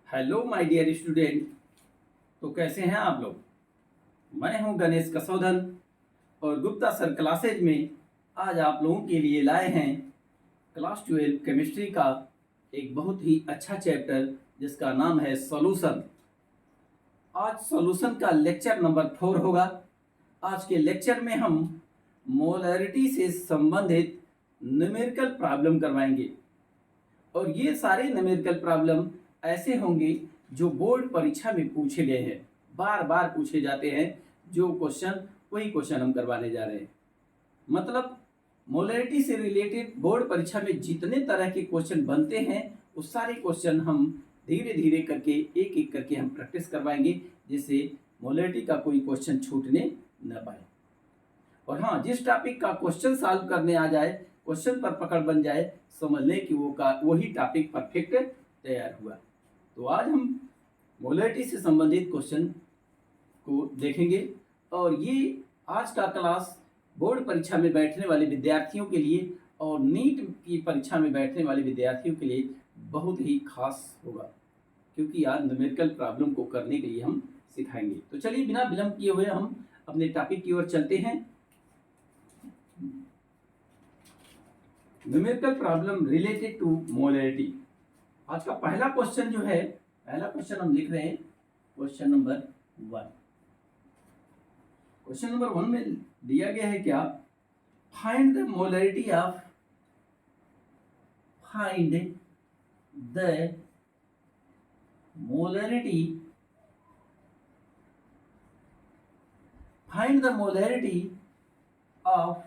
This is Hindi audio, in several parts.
Hello my dear student. तो कैसे हैं आप लोग। मैं हूं गणेश कसौधन और गुप्ता सर क्लासेज में आज आप लोगों के लिए लाए हैं क्लास 12 केमिस्ट्री का एक बहुत ही अच्छा चैप्टर जिसका नाम है सॉल्यूशन। आज सॉल्यूशन का लेक्चर नंबर 4 होगा। आज के लेक्चर में हम मोलैरिटी से संबंधित न्यूमेरिकल प्रॉब्लम करवाएंगे और ये सारे न्यूमेरिकल प्रॉब्लम ऐसे होंगे जो बोर्ड परीक्षा में पूछे गए हैं, बार बार पूछे जाते हैं। जो क्वेश्चन वही क्वेश्चन हम करवाने जा रहे हैं। मतलब मोलैरिटी से रिलेटेड बोर्ड परीक्षा में जितने तरह के क्वेश्चन बनते हैं उस सारे क्वेश्चन हम धीरे धीरे करके एक एक करके हम प्रैक्टिस करवाएंगे, जिससे मोलैरिटी का कोई क्वेश्चन छूटने न पाए। और हाँ, जिस टॉपिक का क्वेश्चन सॉल्व करने आ जाए, क्वेश्चन पर पकड़ बन जाए, समझ लें कि वही टॉपिक परफेक्ट तैयार हुआ। तो आज हम मोलैरिटी से संबंधित क्वेश्चन को देखेंगे और ये आज का क्लास बोर्ड परीक्षा में बैठने वाले विद्यार्थियों के लिए और नीट की परीक्षा में बैठने वाले विद्यार्थियों के लिए बहुत ही खास होगा, क्योंकि आज न्यूमेरिकल प्रॉब्लम को करने के लिए हम सिखाएंगे। तो चलिए बिना विलंब किए हुए हम अपने टॉपिक की ओर चलते हैं। Numerical problem related to molarity. आज का पहला क्वेश्चन जो है, पहला क्वेश्चन हम लिख रहे हैं क्वेश्चन नंबर 1। क्वेश्चन नंबर 1 में दिया गया है क्या, find the molarity of find the molarity of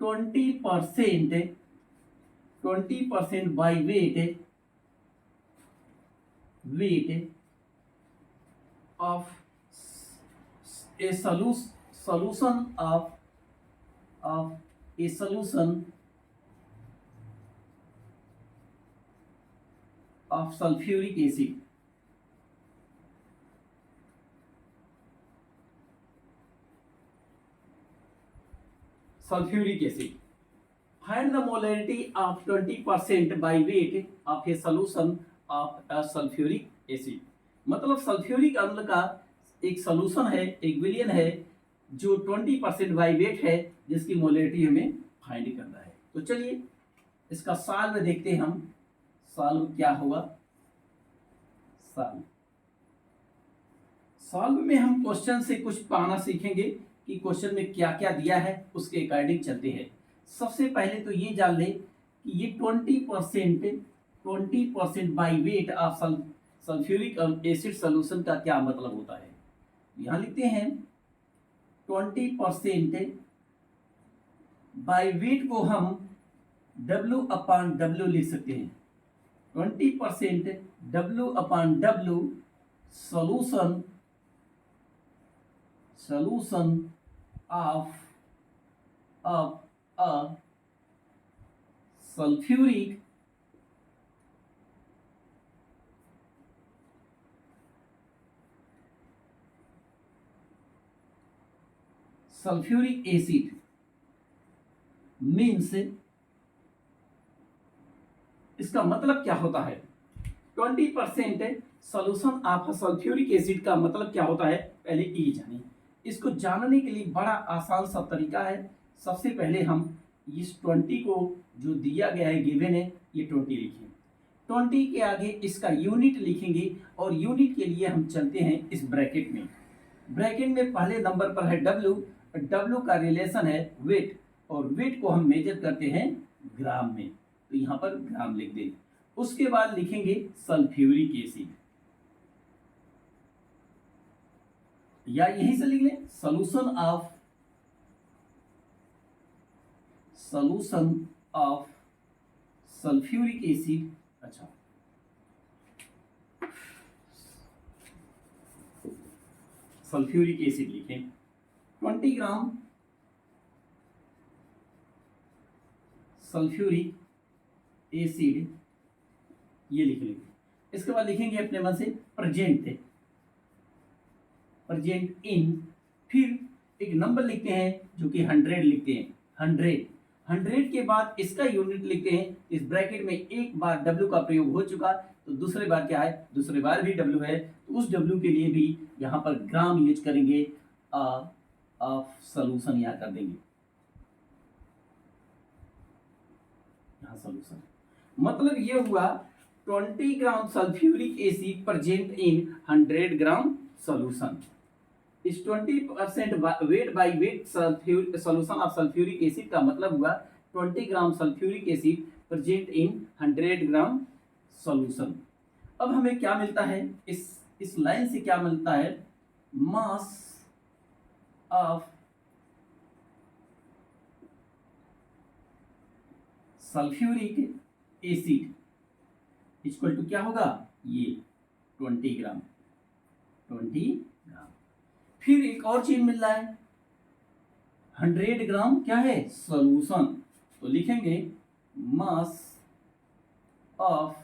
20% by weight of a solution of a solution of sulfuric acid. Sulfuric acid. Find the molarity of 20% by weight of a solution of a sulfuric acid. मतलब सल्फ्यूरिक अम्ल का एक सॉल्यूशन है, एक विलयन है जो 20% बाई वेट है, जिसकी मोलैरिटी हमें फाइंड करना है। तो चलिए इसका सॉल्व देखते हैं हम। सॉल्व क्या होगा। सॉल्व में हम क्वेश्चन से कुछ पाना सीखेंगे कि क्वेश्चन में क्या क्या दिया है, उसके अकॉर्डिंग चलते हैं। सबसे पहले तो ये जान ले कि ये 20% by weight of sulphuric acid solution का क्या मतलब होता है। यहाँ लिखते हैं 20% बाई वेट को हम W/W लिख सकते हैं। 20% W/W solution of a sulfuric acid means, इसका मतलब क्या होता है। 20% सॉल्यूशन ऑफ सल्फ्यूरिक एसिड का मतलब क्या होता है, पहले ये जानिए। इसको जानने के लिए बड़ा आसान सा तरीका है। सबसे पहले हम इस 20 को जो दिया गया है, गिवन है, ये 20 लिखें। 20 के आगे इसका यूनिट लिखेंगे और यूनिट के लिए हम चलते हैं इस ब्रैकेट में। ब्रैकेट में पहले नंबर पर है W। W का रिलेशन है वेट, और वेट को हम मेजर करते हैं ग्राम में, तो यहाँ पर ग्राम लिख दें। उसके बाद लिखेंगे सल्फ्यूरिक एसिड, या यहीं से लिख लें सॉल्यूशन ऑफ सल्फ्यूरिक एसिड। अच्छा, सल्फ्यूरिक एसिड लिखें 20 ग्राम सल्फ्यूरिक एसिड, ये लिख लेंगे। इसके बाद लिखेंगे अपने मन से प्रेजेंट इन, फिर एक नंबर लिखते हैं जो कि 100 लिखते हैं। 100 100 के बाद इसका यूनिट लिखते हैं। इस ब्रैकेट में एक बार W का प्रयोग हो चुका तो दूसरे बार क्या है, दूसरे बार भी W है, तो उस W के लिए भी यहाँ पर ग्राम यूज करेंगे, ऑफ सोल्यूशन यहाँ कर देंगे, यहाँ सोल्यूशन। मतलब ये हुआ 20 gram sulphuric acid present in 100 gram solution. इस 20% weight by weight solution of sulphuric acid का मतलब हुआ 20 gram sulphuric acid present in 100 gram solution. अब हमें क्या मिलता है, इस लाइन से क्या मिलता है, mass of sulphuric acid equal to क्या होगा, ये 20 ग्राम। फिर एक और चीज मिल रहा है, 100 ग्राम क्या है, सोल्यूशन, तो लिखेंगे mass of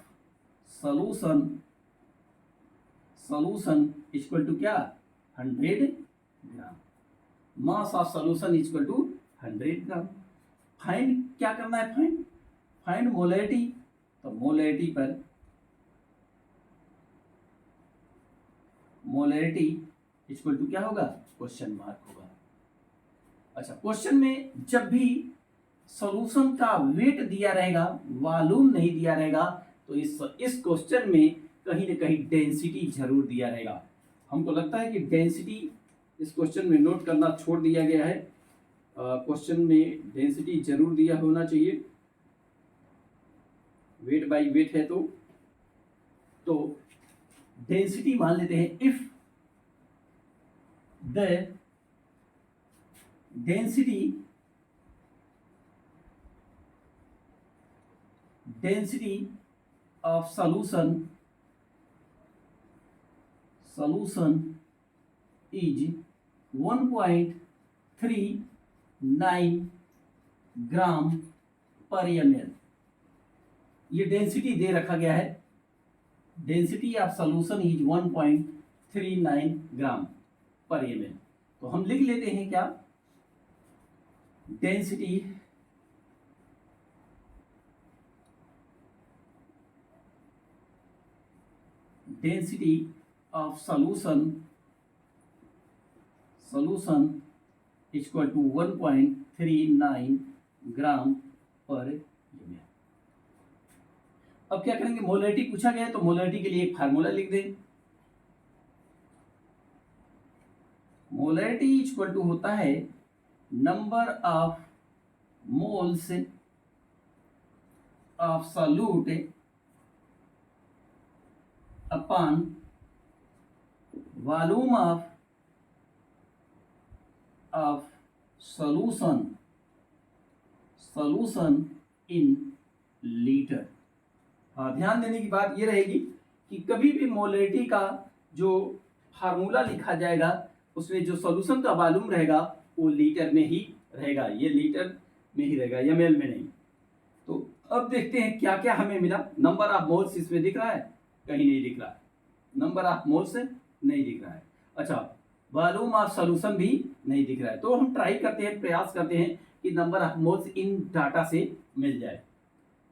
solution equal to क्या, 100 gram. Mass of solution equal to 100 gram. Find क्या करना है, फाइंड मोलैरिटी, तो मोलैरिटी पर मोलैरिटी इक्वल टू क्या होगा, क्वेश्चन मार्क होगा। अच्छा, क्वेश्चन में जब भी सॉल्यूशन का वेट दिया रहेगा, वॉल्यूम नहीं दिया रहेगा, तो इस क्वेश्चन में कहीं ना कहीं डेंसिटी जरूर दिया रहेगा। हमको लगता है कि डेंसिटी इस क्वेश्चन में नोट करना छोड़ दिया गया है। क्वेश्चन में डेंसिटी जरूर दिया होना चाहिए, वेट बाई वेट है तो डेंसिटी मान लेते हैं। If the density of solution is 1.39 gram per ml। ये डेंसिटी दे रखा गया है, density of solution is 1.39 gram per ml। तो हम लिख लेते हैं क्या, density of solution equal to 1.39 gram per ml। अब क्या करेंगे, मोलैरिटी पूछा गया है तो मोलैरिटी के लिए एक फार्मूला लिख दें। मोलैरिटी इक्वल टू होता है number of moles of solute upon volume of solution in litre. हाँ, ध्यान देने की बात ये रहेगी कि कभी भी मोलैरिटी का जो फार्मूला लिखा जाएगा उसमें जो सॉल्यूशन का वॉल्यूम रहेगा वो लीटर में ही रहेगा, ये लीटर में ही रहेगा, ml में नहीं। तो अब देखते हैं क्या क्या हमें मिला। नंबर ऑफ मोल्स इसमें दिख रहा है, कहीं नहीं दिख रहा है, नंबर ऑफ मोल्स नहीं दिख रहा है। अच्छा, वॉल्यूम ऑफ सॉल्यूशन भी नहीं दिख रहा है। तो हम ट्राई करते हैं, प्रयास करते हैं कि number of moles in data से मिल जाए।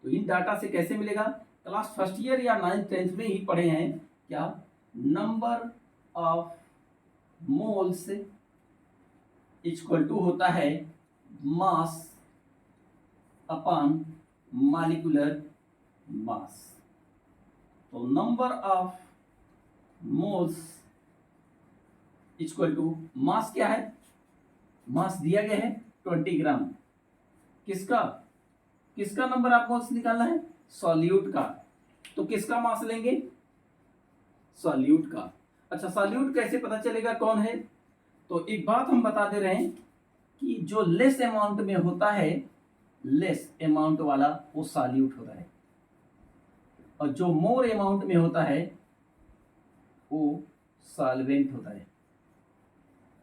तो इन डाटा से कैसे मिलेगा, क्लास फर्स्ट ईयर या 9th 10th में ही पढ़े हैं क्या, number of moles equal to होता है मास अपॉन मॉलिक्यूलर मास। तो number of moles equal to mass क्या है, मास दिया गया है 20 ग्राम, किसका नंबर ऑफ मोल्स निकालना है, सॉल्यूट का। तो किसका मास लेंगे, सॉल्यूट का। अच्छा, सॉल्यूट कैसे पता चलेगा कौन है, तो एक बात हम बता दे रहे हैं कि जो लेस अमाउंट में होता है, लेस अमाउंट वाला वो सॉल्यूट होता है, और जो मोर अमाउंट में होता है वो सॉल्वेंट होता है।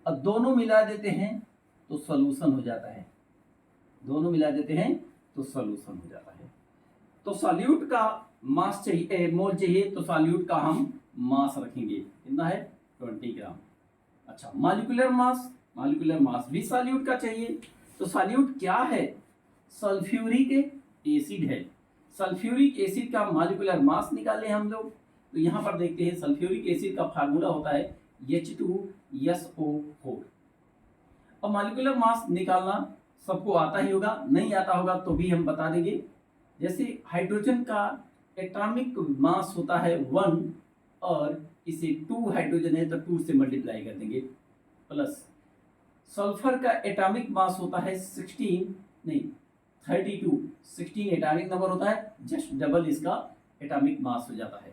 अब दोनों मिला देते हैं तो सॉल्यूशन हो जाता है, दोनों मिला देते हैं तो सॉल्यूशन हो जाता है। तो सॉल्यूट का मास चाहिए, मोल चाहिए, तो सॉल्यूट का हम मास रखेंगे, कितना है 20 ग्राम। अच्छा, मॉलिक्यूलर मास भी सॉल्यूट का चाहिए। तो सॉल्यूट क्या है, सल्फ्यूरिक एसिड है। सल्फ्यूरिक एसिड का मॉलिक्यूलर मास निकाले हम लोग, तो यहाँ पर देखते हैं सल्फ्यूरिक एसिड का फार्मूला होता है H2SO4। अब मॉलिक्यूलर मास निकालना सबको आता ही होगा, नहीं आता होगा तो भी हम बता देंगे। जैसे हाइड्रोजन का एटॉमिक मास होता है 1 और इसे 2 हाइड्रोजन है तो 2 से मल्टीप्लाई कर देंगे, प्लस सल्फर का एटॉमिक मास होता है 16 एटॉमिक नंबर होता है, जस्ट डबल इसका एटॉमिक मास हो जाता है।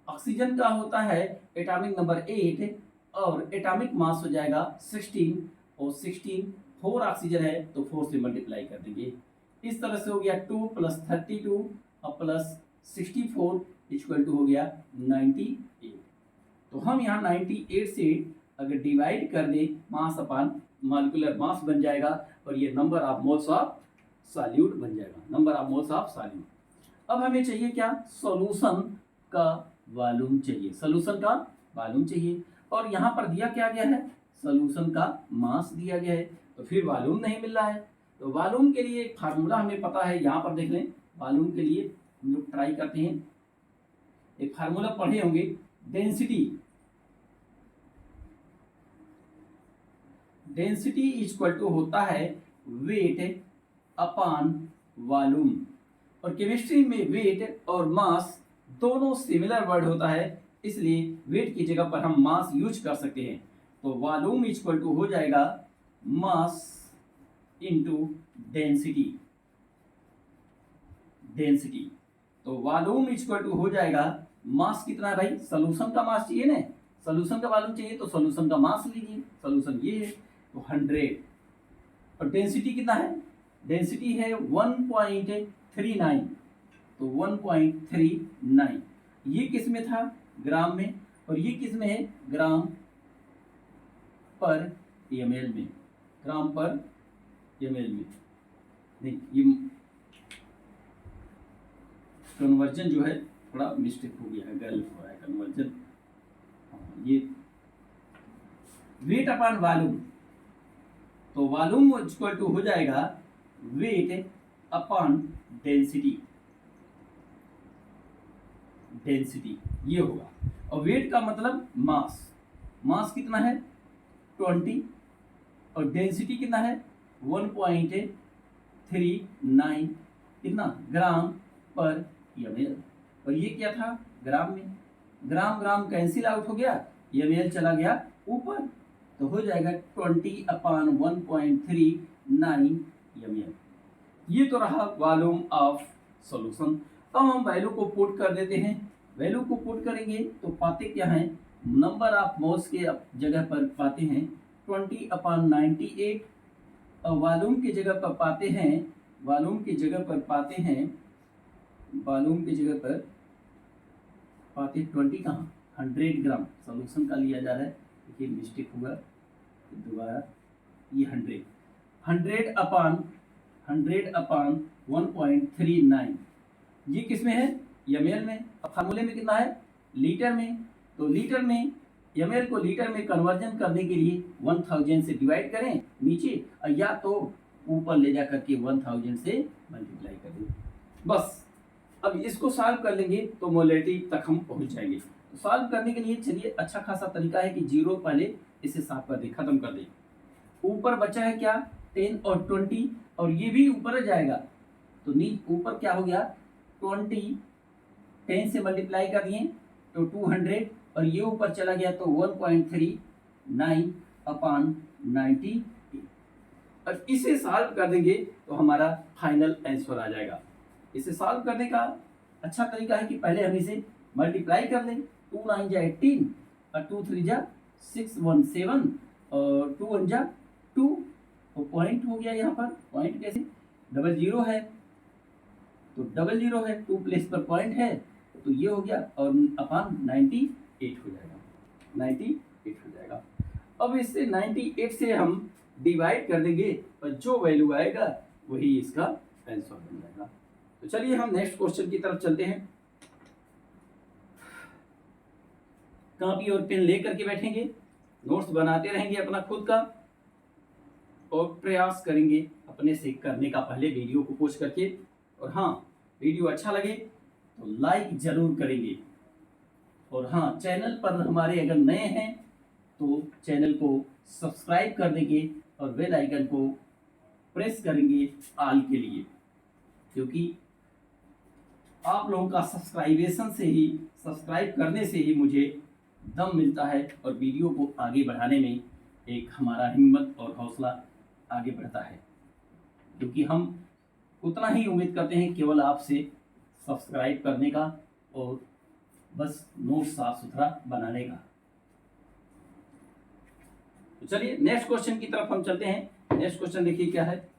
ऑक्सीजन का होता है एटॉमिक नंबर 8 और एटॉमिक मास हो जाएगा 16 और 16 4 ऑक्सीजन है तो 4 से मल्टीप्लाई कर देंगे। इस तरह से हो गया 2 + 32 और प्लस 64 इक्वल टू हो गया 98। तो हम यहाँ 98 से अगर डिवाइड कर दें मास अपान मॉलिक्यूलर मास बन जाएगा और ये number of moles of solute बन जाएगा, number of moles of solute. अब हमें चाहिए क्या, सॉल्यूशन का वॉल्यूम चाहिए, सॉल्यूशन का वॉल्यूम चाहिए। और यहाँ पर दिया क्या गया है, सॉल्यूशन का मास दिया गया है, तो फिर वॉल्यूम नहीं मिल रहा है। तो वॉल्यूम के लिए फार्मूला हमें पता है, यहाँ पर देख लें। वॉल्यूम के लिए हम लोग ट्राई करते हैं, एक फार्मूला पढ़े होंगे, डेंसिटी इक्वल टू होता है वेट अपान वॉल्यूम। और केमिस्ट्री में वेट और मास दोनों सिमिलर वर्ड होता है, इसलिए वेट की जगह पर हम मास यूज कर सकते हैं। तो वॉल्यूम इक्वल टू हो जाएगा मास इनटू डेंसिटी। तो वॉल्यूम इक्वल टू हो जाएगा मास कितना है भाई, सोल्यूशन का मास चाहिए ना, सोल्यूशन का वॉल्यूम चाहिए तो सोल्यूशन का मास लीजिए, सोल्यूशन ये है तो 100। और डेंसिटी कितना है, डेंसिटी है 1.39, तो 1.39 ये किस में था, ग्राम में, और ये किस में है, ग्राम पर ml में, ग्राम पर ml में। नहीं, ये कन्वर्जन जो है थोड़ा मिस्टेक हो गया है, गलत हो रहा है कन्वर्जन। ये वेट अपान वॉल्यूम, तो वॉल्यूम इक्वल टू हो जाएगा वेट अपान डेंसिटी ये होगा। और वेट का मतलब मास कितना है 20 और डेंसिटी कितना है 1.39 कितना ग्राम पर ml। और ये क्या था, ग्राम में, ग्राम कैंसिल आउट हो गया, ml चला गया ऊपर, तो हो जाएगा 20/1.39 ml। ये तो रहा वॉल्यूम ऑफ सॉल्यूशन। अब हम वैल्यू को पुट कर देते हैं, वैल्यू को पुट करेंगे तो पाते क्या हैं, नंबर ऑफ मोल्स के जगह पर पाते हैं 20/98 और वॉल्यूम की जगह पर पाते हैं 20 कहाँ 100 ग्राम सॉल्यूशन का लिया जा रहा है, देखिए मिस्टेक हुआ दोबारा, ये 100/1.39 ये किस में है, ml में। अब फार्मूले में कितना है, लीटर में, तो लीटर में ml को लीटर में कन्वर्जन करने के लिए 1000 से डिवाइड करें नीचे, या तो ऊपर ले जा करके 1000 से मल्टीप्लाई कर दें, बस। अब इसको सॉल्व कर लेंगे तो मोलैरिटी तक हम पहुंच जाएंगे। तो सॉल्व करने के लिए चलिए अच्छा खासा तरीका है कि 0 पहले इसे साफ कर दें, खत्म कर दें। ऊपर बचा है क्या 10 और 20 और ये भी ऊपर जाएगा, तो ऊपर क्या हो गया 20 10 से मल्टीप्लाई कर दिए तो 200 और ये ऊपर चला गया तो 1.39/90। और इसे सॉल्व कर देंगे तो हमारा फाइनल आंसर आ जाएगा। इसे सॉल्व करने का अच्छा तरीका है कि पहले हम इसे मल्टीप्लाई कर लें, 2 9 जा 18 और 2 3 जा 617 और 2 1 जा 2, तो पॉइंट हो गया, यहाँ पर पॉइंट कैसे, 00 है तो 00 है, 2 प्लेस पर पॉइंट है तो ये हो गया और अपान 98 हो जाएगा, 98 हो जाएगा। अब इससे 98 से हम डिवाइड कर देंगे और जो वैल्यू आएगा वही इसका आंसर बन जाएगा। तो चलिए हम नेक्स्ट क्वेश्चन की तरफ चलते हैं। कॉपी और पेन लेकर के बैठेंगे, नोट्स बनाते रहेंगे अपना खुद का। और प्रयास करेंगे अपने से करने का पहले वीडियो को पोस्ट करके। और हाँ, वीडियो अच्छा लगे तो लाइक ज़रूर करेंगे। और हाँ, चैनल पर हमारे अगर नए हैं तो चैनल को सब्सक्राइब कर देंगे और बेल आइकन को प्रेस करेंगे ऑल के लिए, क्योंकि आप लोगों का सब्सक्राइब करने से ही मुझे दम मिलता है और वीडियो को आगे बढ़ाने में एक हमारा हिम्मत और हौसला आगे बढ़ता है, क्योंकि हम उतना ही उम्मीद करते हैं केवल आपसे सब्सक्राइब करने का और बस नोट साफ सुथरा बनाने का। तो चलिए नेक्स्ट क्वेश्चन की तरफ हम चलते हैं। नेक्स्ट क्वेश्चन देखिए क्या है।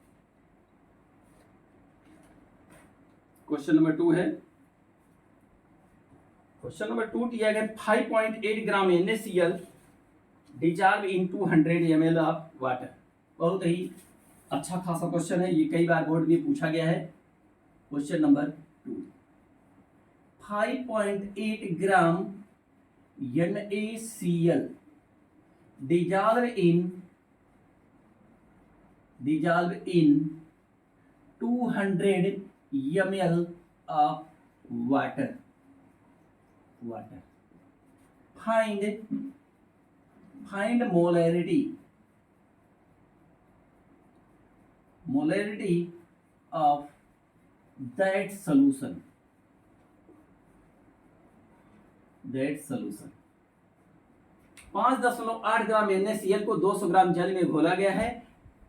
क्वेश्चन नंबर 2 है। क्वेश्चन नंबर 2 दिया गया 5.8 ग्राम NaCl dissolve in 200 ml of water. बहुत ही अच्छा खासा क्वेश्चन है, ये कई बार बोर्ड में पूछा गया है। Question number 2, 5.8 gram NaCl dissolve in 200 ml of water. Find molarity of that solution. 5.8 gram NaCl को 200 ग्राम जल में घोला गया है,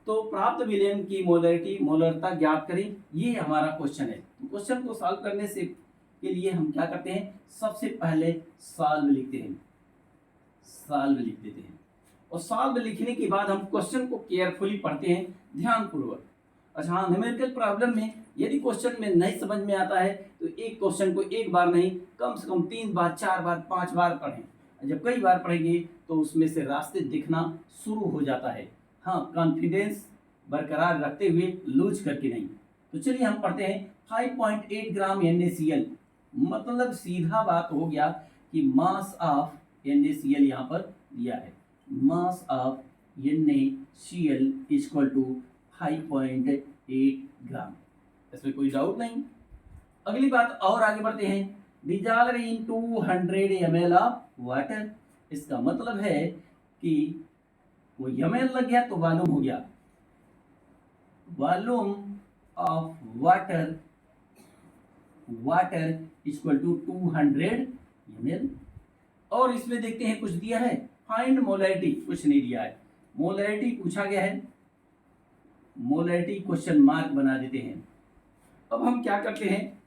तो प्राप्त विलयन की मोलरता ज्ञात करें। ये हमारा क्वेश्चन है। क्वेश्चन को सॉल्व करने से के लिए हम क्या करते हैं, सबसे पहले सॉल्व लिख देते हैं और सॉल्व लिखने के बाद हम क्वेश्चन को केयरफुली पढ़ते हैं, ध्यानपूर्वक। अच्छा हाँ, न्यूमेरिकल प्रॉब्लम में यदि क्वेश्चन में नहीं समझ में आता है तो एक क्वेश्चन को एक बार नहीं, कम से कम 3 बार, 4 बार, 5 बार पढ़ें। जब कई बार पढ़ेंगे तो उसमें से रास्ते दिखना शुरू हो जाता है। हाँ, कॉन्फिडेंस बरकरार रखते हुए, लूज करके नहीं। तो चलिए हम पढ़ते हैं। 5.8 ग्राम NaCl मतलब सीधा बात हो गया कि मास ऑफ NaCl यहाँ पर दिया है। Mass of NaCl equal to 5.8 gram, इसमें कोई डाउट नहीं। अगली बात और आगे बढ़ते हैं। Dissolve in 200 ml of water, इसका मतलब है कि वो ml लग गया तो वॉल्यूम हो गया। Volume of water equal to 200 ml। और इसमें देखते हैं कुछ दिया है, फाइंड मोलैरिटी, कुछ नहीं दिया है। मोलैरिटी पूछा गया है, मोलैरिटी क्वेश्चन मार्क बना देते हैं। अब हम क्या करते हैं,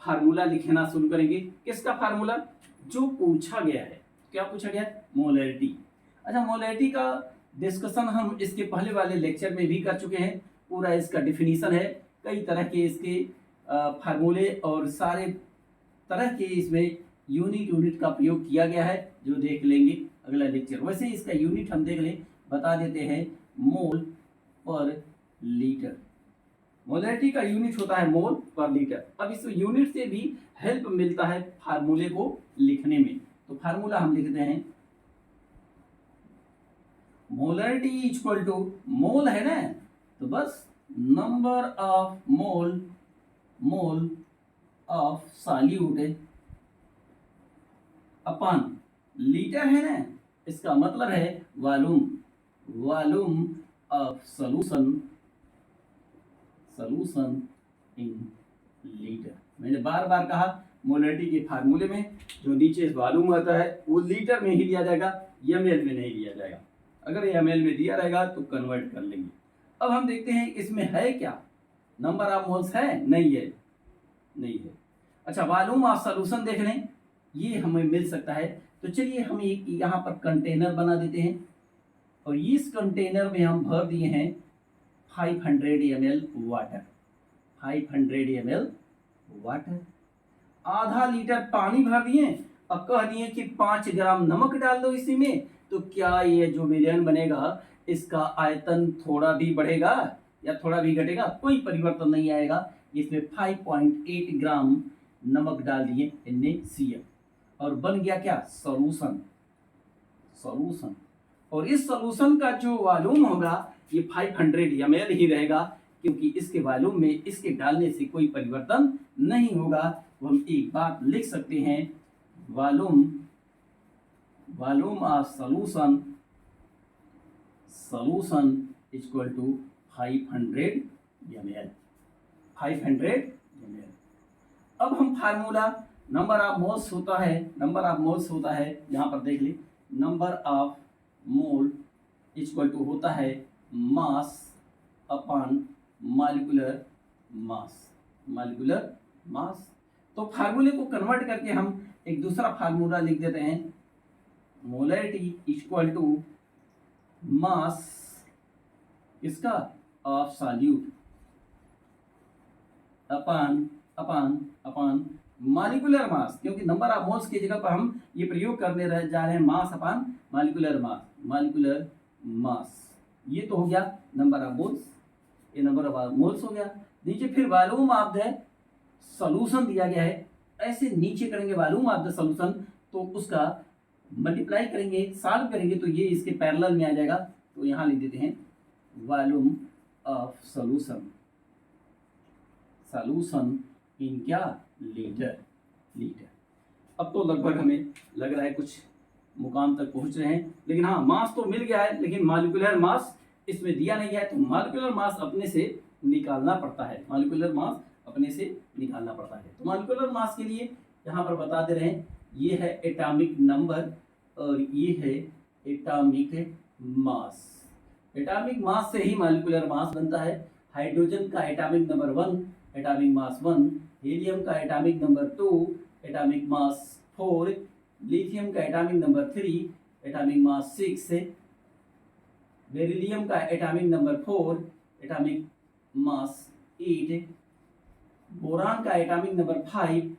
फार्मूला लिखना शुरू करेंगे। किसका फार्मूला, जो पूछा गया है। क्या पूछा गया, मोलैरिटी। अच्छा, मोलैरिटी का डिस्कशन हम इसके पहले वाले लेक्चर में भी कर चुके हैं। पूरा इसका डिफिनीशन है, कई तरह के इसके फार्मूले और सारे तरह के इसमें यूनिट का प्रयोग किया गया है, जो देख लेंगे अगला लेक्चर। वैसे इसका यूनिट हम देख लें, बता देते हैं, मोल पर लीटर। मोलैरिटी का यूनिट होता है मोल पर लीटर। अब इस यूनिट से भी हेल्प मिलता है फार्मूले को लिखने में। तो फार्मूला हम लिखते हैं, मोलैरिटी इक्वल टू, मोल है ना, तो बस number of mole of solute upon litre है ना, इसका मतलब है volume of solution in litre. मैंने बार बार कहा, मोलैरिटी के फार्मूले में जो नीचे वॉल्यूम आता है वो लीटर में ही लिया जाएगा, ml में नहीं लिया जाएगा। अगर ml में दिया रहेगा तो कन्वर्ट कर लेंगे। अब हम देखते हैं इसमें है क्या, नंबर ऑफ मोल्स है, नहीं है। अच्छा, वॉल्यूम ऑफ सॉल्यूशन देख लें, ये हमें मिल सकता है। तो चलिए हम एक यहाँ पर कंटेनर बना देते हैं और इस कंटेनर में हम भर दिए हैं 500 ml वाटर। 500 ml वाटर, आधा लीटर पानी भर दिए और कह दिए कि 5 ग्राम नमक डाल दो इसी में। तो क्या ये जो विलयन बनेगा इसका आयतन थोड़ा भी बढ़ेगा या थोड़ा भी घटेगा? कोई परिवर्तन नहीं आएगा। इसमें 5.8 ग्राम नमक डाल दिए NaCl और बन गया क्या, सॉल्यूशन। और इस सॉल्यूशन का जो वॉल्यूम होगा ये 500 ml ही रहेगा, क्योंकि इसके वॉल्यूम में इसके डालने से कोई परिवर्तन नहीं होगा। तो हम एक बात लिख सकते हैं, volume of solution equal to 500 ml। 500 ml। अब हम फार्मूला नंबर ऑफ मोल्स होता है, यहाँ पर देख ली, number of mole equal to होता है मास अपॉन मॉलिक्यूलर मास। तो फार्मूले को कन्वर्ट करके हम एक दूसरा फार्मूला लिख देते हैं, मोलैरिटी इक्वल टू मास इसका ऑफ सॉल्यूट अपॉन मॉलिक्यूलर मास, क्योंकि नंबर ऑफ मोल्स की जगह पर हम ये प्रयोग करने जा रहे हैं मास अपॉन मॉलिक्यूलर मास। ये तो हो गया नंबर ऑफ मोल्स, ये नंबर ऑफ मोल्स हो गया। नीचे फिर वॉल्यूम ऑफ द सॉल्यूशन दिया गया है, ऐसे नीचे करेंगे वॉल्यूम ऑफ द सॉल्यूशन, तो उसका मल्टीप्लाई करेंगे, सॉल्व करेंगे तो ये इसके पैरेलल में आ जाएगा। तो यहाँ लिख देते हैं वॉल्यूम ऑफ सॉल्यूशन इन क्या, लीटर। अब तो लगभग हमें लग रहा है कुछ मुकाम तक पहुंच रहे हैं, लेकिन हाँ मास तो मिल गया है, लेकिन मॉलिक्यूलर मास इसमें दिया नहीं गया है, तो मॉलिक्यूलर मास अपने से निकालना पड़ता है। तो मॉलिक्यूलर मास के लिए यहाँ पर बता दे रहे हैं, ये है एटॉमिक नंबर और ये है एटॉमिक मास। एटॉमिक मास से ही मॉलिक्यूलर मास बनता है। हाइड्रोजन का atomic number 1, atomic mass 1, helium का atomic number 2, atomic mass 4, lithium का atomic number 3, atomic mass 6, beryllium का atomic number 4, atomic mass 8, boron का atomic number 5,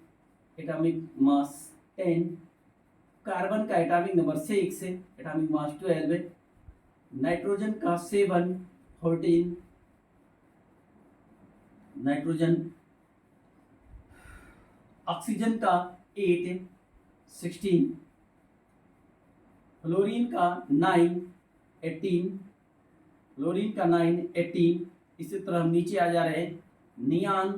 atomic mass 10, carbon का atomic number 6, atomic mass 12, nitrogen का 7, 14, ऑक्सीजन का 8, 16, फ्लोरीन का 9, 18। इसी तरह हम नीचे आ जा रहे हैं, नियान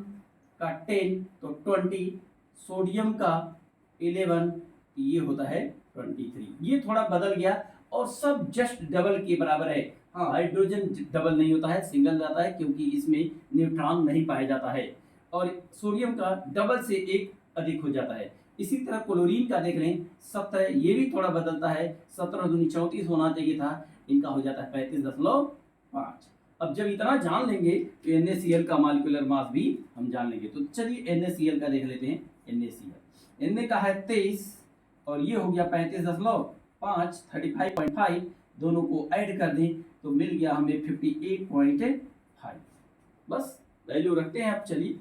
का 10 तो 20, सोडियम का 11, ये होता है 23। ये थोड़ा बदल गया और सब जस्ट डबल के बराबर है। हाँ, हाइड्रोजन डबल नहीं होता है, सिंगल रहता है, क्योंकि इसमें न्यूट्रॉन नहीं पाया जाता है, और सोडियम का डबल से एक अधिक हो जाता है। इसी तरह क्लोरीन का देख लें 17, ये भी थोड़ा बदलता है, 17 दूनी 34 होना चाहिए था, इनका हो जाता है 35.5। अब जब इतना जान लेंगे तो NaCl का मॉलिक्यूलर मास भी हम जान लेंगे। तो चलिए NaCl का देख लेते हैं। Na का है 23 और ये हो गया 35.5, 35.5, दोनों को ऐड कर दें तो मिल गया हमें 58.5। बस वैल्यू रखते हैं। अब चलिए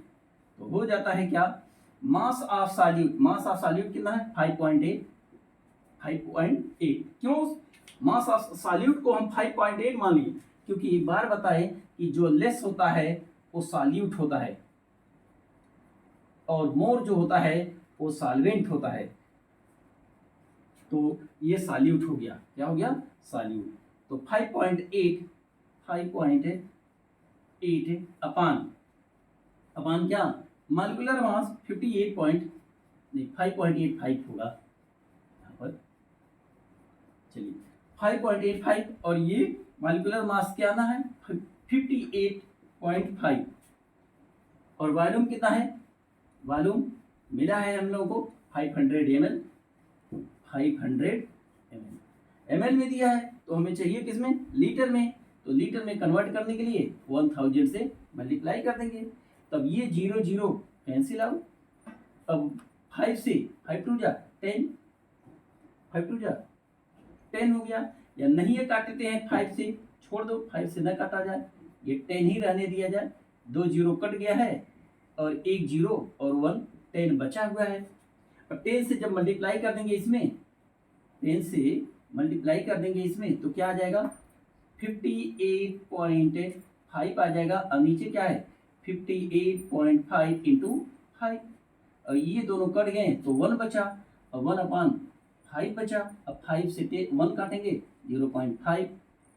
तो हो जाता है क्या, मास ऑफ सॉल्यूट कितना है 5.8। क्यों मास ऑफ सॉल्यूट को हम 5.8 मान लिए, क्योंकि एक बार बताएं कि जो लेस होता है वो सॉल्यूट होता है और मोर जो होता है वो सॉल्वेंट होता है। तो ये सॉल्यूट हो गया, क्या हो गया, सॉल्यूट। तो 5.8 अपान क्या, मॉलिक्यूलर मास 5.85 होगा यहाँ पर। चलिए 5.85 और ये मॉलिक्यूलर मास क्या आना है 58.5 और वॉल्यूम कितना है, वॉल्यूम मिला है हम लोगों को 500 ml। 500 ml में दिया है, तो हमें चाहिए किसमें, लीटर में। तो लीटर में कन्वर्ट करने के लिए 1000 से मल्टीप्लाई कर देंगे, तब ये 0 कैंसिल आउट। अब 5 से 5 टू जा 10, 5 टू जा 10 हो गया, या नहीं ये काटते हैं 5 से, छोड़ दो 5 से न काटा जाए, ये 10 ही रहने दिया जाए। 2 0 कट गया है और 1 0 और 1 10 बचा हुआ है। अब 10 से जब मल्टीप्लाई कर देंगे इसमें, 10 से मल्टीप्लाई कर देंगे इसमें तो क्या आ जाएगा 58.5 आ जाएगा। और नीचे क्या है 58.5 × 5, और ये दोनों कट गए तो 1 बचा और 1/5 बचा। अब 5 से 1 काटेंगे 0.5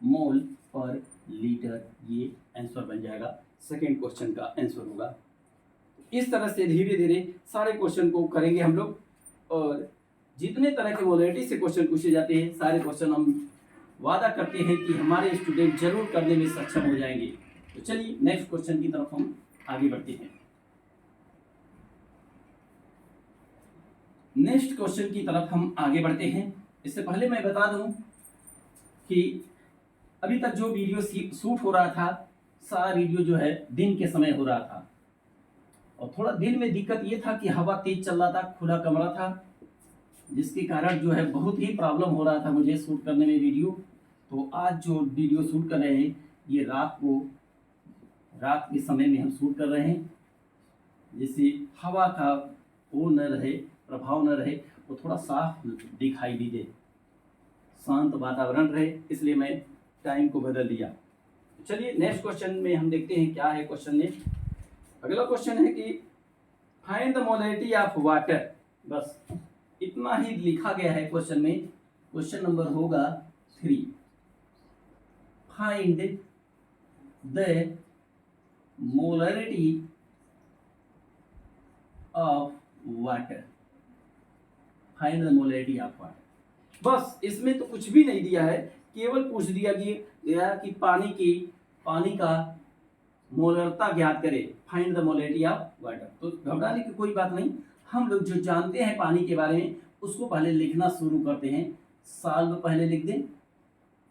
मोल पर लीटर, ये आंसर बन जाएगा, सेकेंड क्वेश्चन का आंसर होगा। इस तरह से धीरे धीरे सारे क्वेश्चन को करेंगे हम लोग, और जितने तरह के मोलैरिटी से क्वेश्चन पूछे जाते हैं सारे क्वेश्चन हम वादा करते हैं कि हमारे स्टूडेंट जरूर करने में सक्षम हो जाएंगे। तो चलिए नेक्स्ट क्वेश्चन की तरफ हम आगे बढ़ते हैं। नेक्स्ट क्वेश्चन की तरफ हम आगे बढ़ते हैं। इससे पहले मैं बता दूं कि अभी तक जो वीडियो शूट हो रहा था, सारा वीडियो जो है दिन के समय हो रहा था, और थोड़ा दिन में दिक्कत ये था कि हवा तेज चल रहा था, खुला कमरा था, जिसके कारण जो है बहुत ही प्रॉब्लम हो रहा था मुझे शूट करने में वीडियो। तो आज जो वीडियो शूट कर रहे हैं ये रात के समय में हम शूट कर रहे हैं, जिससे हवा का वो न रहे, प्रभाव न रहे, वो थोड़ा साफ दिखाई भी दे, शांत वातावरण रहे, इसलिए मैं टाइम को बदल दिया। चलिए नेक्स्ट क्वेश्चन में हम देखते हैं क्या है क्वेश्चन में। अगला क्वेश्चन है कि find the molarity of water. बस इतना ही लिखा गया है क्वेश्चन में। क्वेश्चन नंबर होगा 3, find the molarity of water. Find the molarity of water. बस इसमें तो कुछ भी नहीं दिया है, केवल पूछ दिया कि पानी का मोलरता ज्ञात करे, find the molarity of water. तो घबराने की कोई बात नहीं, हम लोग जो जानते हैं पानी के बारे में उसको पहले लिखना शुरू करते हैं। साल पहले लिख दें,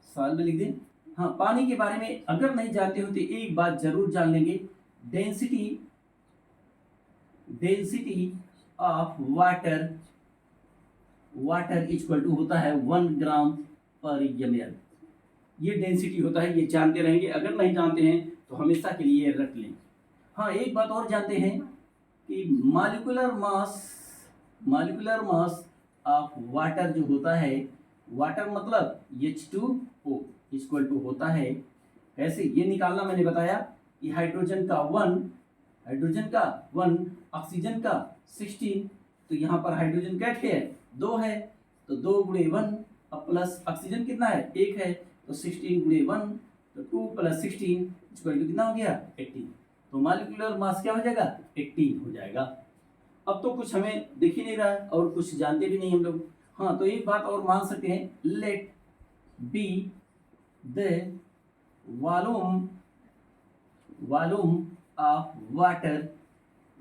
साल में लिख दें। हाँ, पानी के बारे में अगर नहीं जानते हो तो एक बात जरूर जान लेंगे, density of water equal to होता है 1 ग्राम पर ml। ये डेंसिटी होता है, ये जानते रहेंगे। अगर नहीं जानते हैं तो हमेशा के लिए रख लें। हाँ, एक बात और जानते हैं कि मॉलिक्यूलर मास ऑफ वाटर जो होता है, वाटर मतलब H2O इक्वल टू होता है, कैसे ये निकालना मैंने बताया कि हाइड्रोजन का 1, ऑक्सीजन का 16। तो यहाँ पर हाइड्रोजन कैसे है, 2 है, तो 2 गुणे 1 अब प्लस ऑक्सीजन कितना है, 1 है, तो 16 गुणे 1, तो 2 प्लस 16 इक्वल टू कितना हो गया, 18। तो मॉलिक्यूलर मास क्या हो जाएगा, 18 हो जाएगा। अब तो कुछ हमें दिख ही नहीं रहा है और कुछ जानते भी नहीं हम लोग। हाँ, तो एक बात और मान सकते हैं, let B the volume of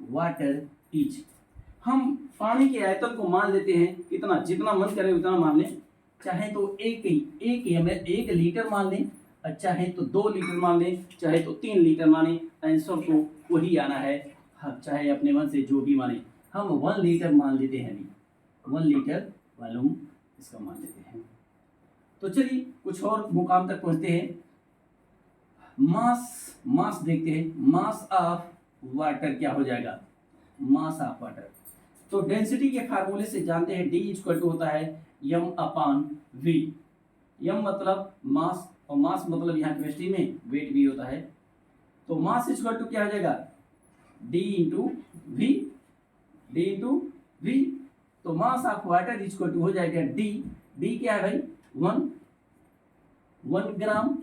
water is. हम पानी के आयतन को मान लेते हैं कितना, जितना मन करे उतना मान लें, चाहे तो एक लीटर मान लें, और चाहे तो 2 लीटर मान लें, चाहे तो 3 लीटर माने, आंसर तो वही आना है। हाँ, चाहे अपने मन से जो भी माने, हम 1 लीटर मान लेते हैं, अभी 1 लीटर वॉल्यूम इसका मान लेते हैं। तो चलिए कुछ और मुकाम तक पहुंचते हैं। मास देखते हैं, मास ऑफ वाटर क्या हो जाएगा, मास ऑफ वाटर। तो डेंसिटी के फार्मूले से जानते हैं, D इक्वल टू होता है m/v। m मतलब मास, और मास मतलब यहाँ केमिस्ट्री में वेट भी होता है। तो मास इक्वल टू क्या हो जाएगा, D इंटू वी। तो mass of water equal to हो जाएगा D क्या है भाई, 1 ग्राम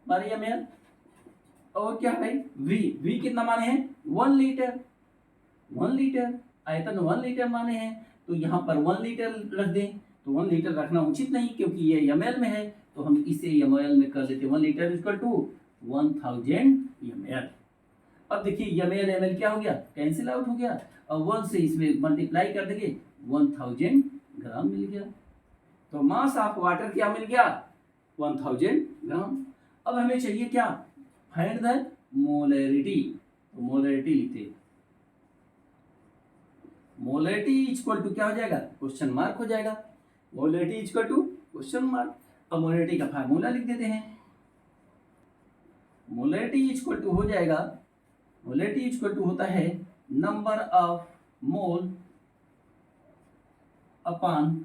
पर ml, और क्या है भाई V कितना माने हैं, 1 लीटर, आयतन 1 लीटर माने हैं, तो यहाँ पर 1 लीटर रख दें। तो 1 लीटर रखना उचित नहीं, क्योंकि ये ml में है, तो हम इसे ml में कर लेते हैं। 1 लीटर इक्वल टू 1000 ml। अब देखिए ml क्या हो गया, कैंसिल आउट हो गया, और 1 से इसमें मल्टीप्लाई कर देंगे, 1000 ग्राम मिल गया। तो मास ऑफ वाटर क्या मिल गया, 1000 ग्राम। अब हमें चाहिए क्या, फाइंड द मोलैरिटी। तो मोलैरिटी लिखते हैं, मोलैरिटी इक्वल टू क्या हो जाएगा, क्वेश्चन मार्क हो जाएगा, molarity equal to question mark. अब मोलैरिटी का फार्मूला लिख देते हैं, मोलैरिटी इक्वल टू हो जाएगा, मोलैरिटी इक्वल टू होता है number of mole upon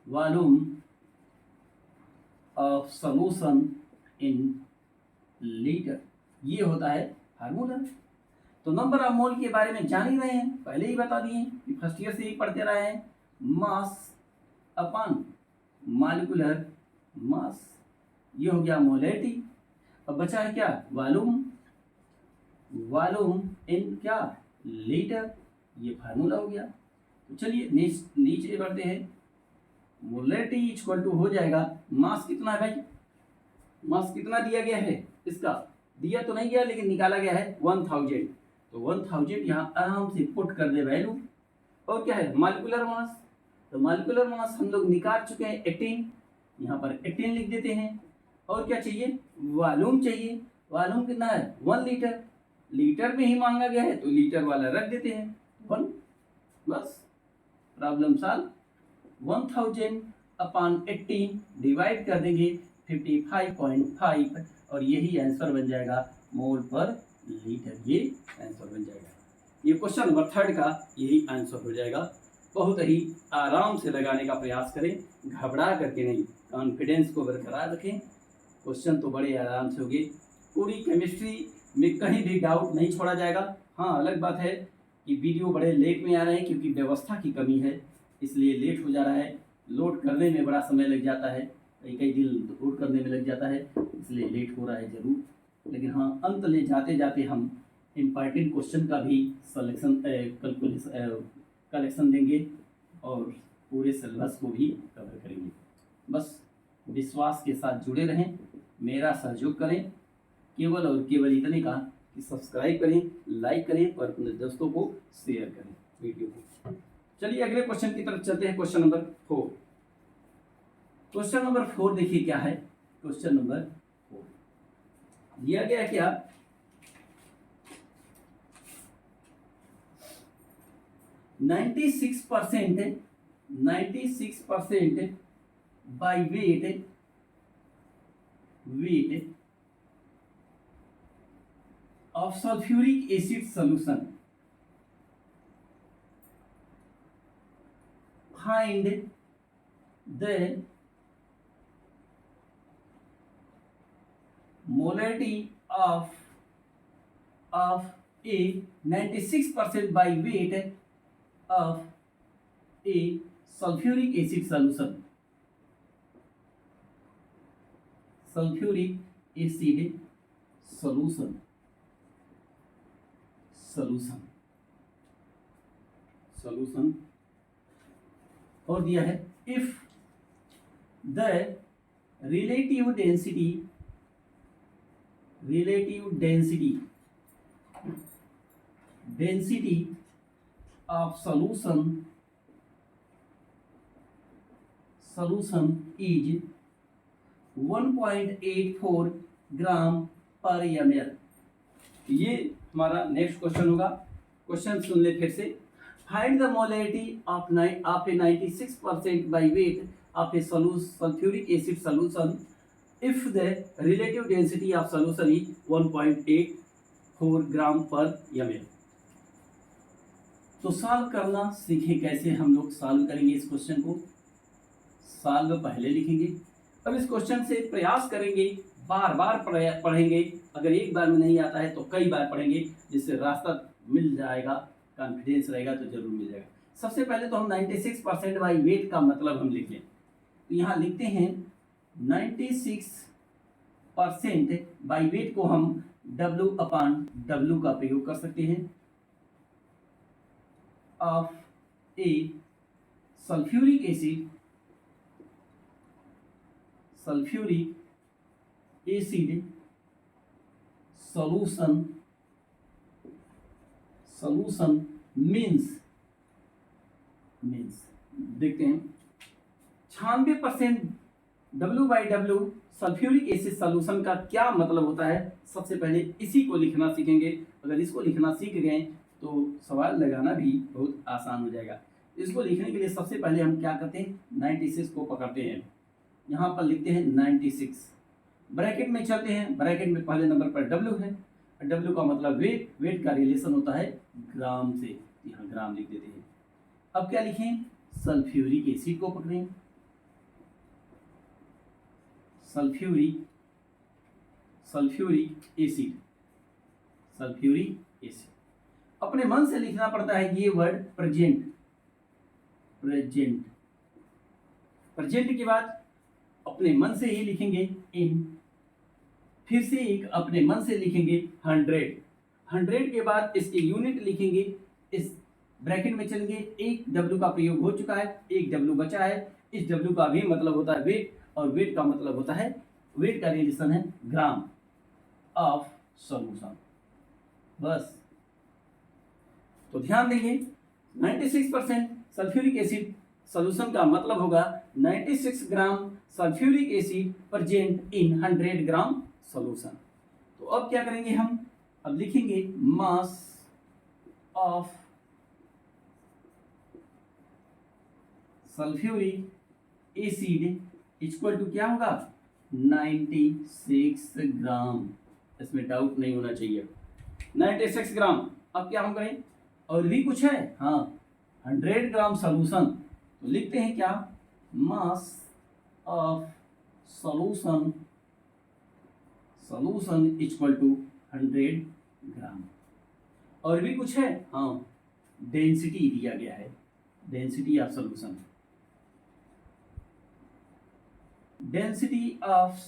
volume of solution in litre. ये होता है फार्मूला। तो नंबर ऑफ मोल के बारे में जान ही रहे हैं, पहले ही बता दिए कि फर्स्ट ईयर से ही पढ़ते रहे हैं। मास अपॉन मॉलिक्यूलर मास, ये हो गया मोलैरिटी। अब बचा है क्या, वॉल्यूम, वॉल्यूम इन क्या, लीटर, ये फार्मूला हो गया। तो चलिए नीचे बढ़ते हैं। मोलैरिटी इक्वल टू हो जाएगा, मास कितना है भाई, मास कितना दिया गया है, इसका दिया तो नहीं गया लेकिन निकाला गया है 1000। तो 1000 यहाँ आराम से पुट कर दे वैल्यू। और क्या है, मॉलिक्यूलर मास, तो मॉलिक्यूलर मास हम लोग निकाल चुके हैं 18, यहाँ पर 18 लिख देते हैं। और क्या चाहिए, वॉल्यूम चाहिए, वॉल्यूम कितना है 1 लीटर, लीटर में ही मांगा गया है तो लीटर वाला रख देते हैं 1, बस प्रॉब्लम सॉल्व। 1000 अपॉन 18 डिवाइड कर देंगे 55.5 और यही आंसर बन जाएगा मोल पर लीटर, ये आंसर बन जाएगा। ये क्वेश्चन नंबर 3 का यही आंसर हो जाएगा। बहुत ही आराम से लगाने का प्रयास करें, घबरा करके नहीं, कॉन्फिडेंस को बरकरार रखें। क्वेश्चन तो बड़े आराम से होंगे, पूरी केमिस्ट्री में कहीं भी डाउट नहीं छोड़ा जाएगा। हाँ, अलग बात है कि वीडियो बड़े लेट में आ रहे हैं क्योंकि व्यवस्था की कमी है, इसलिए लेट हो जा रहा है, लोड करने में बड़ा समय लग जाता है, कई दिन लोड करने में लग जाता है, इसलिए लेट हो रहा है ज़रूर। लेकिन हाँ, अंत ले जाते जाते हम इम्पॉर्टेंट क्वेश्चन का भी कलेक्शन देंगे और पूरे सिलेबस को भी कवर करेंगे। बस विश्वास के साथ जुड़े रहें, मेरा सहयोग करें, केवल और केवल इतने का कि सब्सक्राइब करें, लाइक करें और अपने दोस्तों को शेयर करें वीडियो को। चलिए अगले क्वेश्चन की तरफ चलते हैं, क्वेश्चन नंबर 4। क्वेश्चन नंबर 4 देखिए क्या है, क्वेश्चन नंबर 4 दिया गया है क्या, 96% by weight of sulfuric acid solution, find the molarity of a 96% by weight of a sulfuric acid solution, sulfuric acid solution, और दिया है if the relative density of solution is 1.84 gram per ml। ये हमारा नेक्स्ट क्वेश्चन होगा। क्वेश्चन सुन ले फिर से। Find the molarity of A 96% by weight of A sulphuric acid solution if the relative density of solution is 1.84 gram per ml। तो सॉल्व करना सीखें, कैसे हम लोग सॉल्व करेंगे इस क्वेश्चन को। सॉल्व पहले लिखेंगे, अब इस क्वेश्चन से प्रयास करेंगे, बार बार पढ़ेंगे। अगर एक बार में नहीं आता है तो कई बार पढ़ेंगे, जिससे रास्ता मिल जाएगा, कॉन्फिडेंस रहेगा तो जरूर मिल जाएगा। सबसे पहले तो हम 96% बाई वेट का मतलब हम लिख लें, तो यहाँ लिखते हैं 96% बाई वेट को हम W/W का प्रयोग कर सकते हैं of A sulphuric acid solution means देखते हैं 96% W/W सल्फ्यूरिक एसिड सॉल्यूशन का क्या मतलब होता है। सबसे पहले इसी को लिखना सीखेंगे। अगर इसको लिखना सीख गए तो सवाल लगाना भी बहुत आसान हो जाएगा। इसको लिखने के लिए सबसे पहले हम क्या करते हैं, 96 को पकड़ते हैं, यहाँ पर लिखते हैं 96, ब्रैकेट में चलते हैं, ब्रैकेट में पहले नंबर पर W है, W का मतलब वेट का रिलेशन होता है ग्राम से, यहाँ ग्राम लिख देते हैं। अब क्या लिखें, सल्फ्यूरिक एसिड को पकड़ें, सल्फ्यूरिक एसिड। अपने मन से लिखना पड़ता है ये वर्ड प्रेजेंट के बाद अपने मन से ही लिखेंगे इन, फिर से एक अपने मन से लिखेंगे 100, 100 के बाद इसके यूनिट लिखेंगे, इस ब्रैकेट में चलेंगे, एक W का प्रयोग हो चुका है, एक W बचा है, इस W का भी मतलब होता है वेट, और वेट का मतलब होता है, वेट का रिलेशन है ग्राम ऑफ सॉल्यूशन। बस तो ध्यान देंगे 96% सल्फ्यूरिक एसिड सॉल्यूशन का मतलब होगा 96 gram sulphuric acid present in 100 gram solution. तो अब क्या करेंगे हम, अब लिखेंगे mass of sulphuric acid equal to क्या होगा 96 ग्राम, इसमें डाउट नहीं होना चाहिए, 96 ग्राम। अब क्या हम करें, और भी कुछ है, हाँ 100 ग्राम सॉल्यूशन, तो लिखते हैं क्या, mass of solution equal to 100 gram. और भी कुछ है, हाँ डेंसिटी दिया गया है, density of solution, density of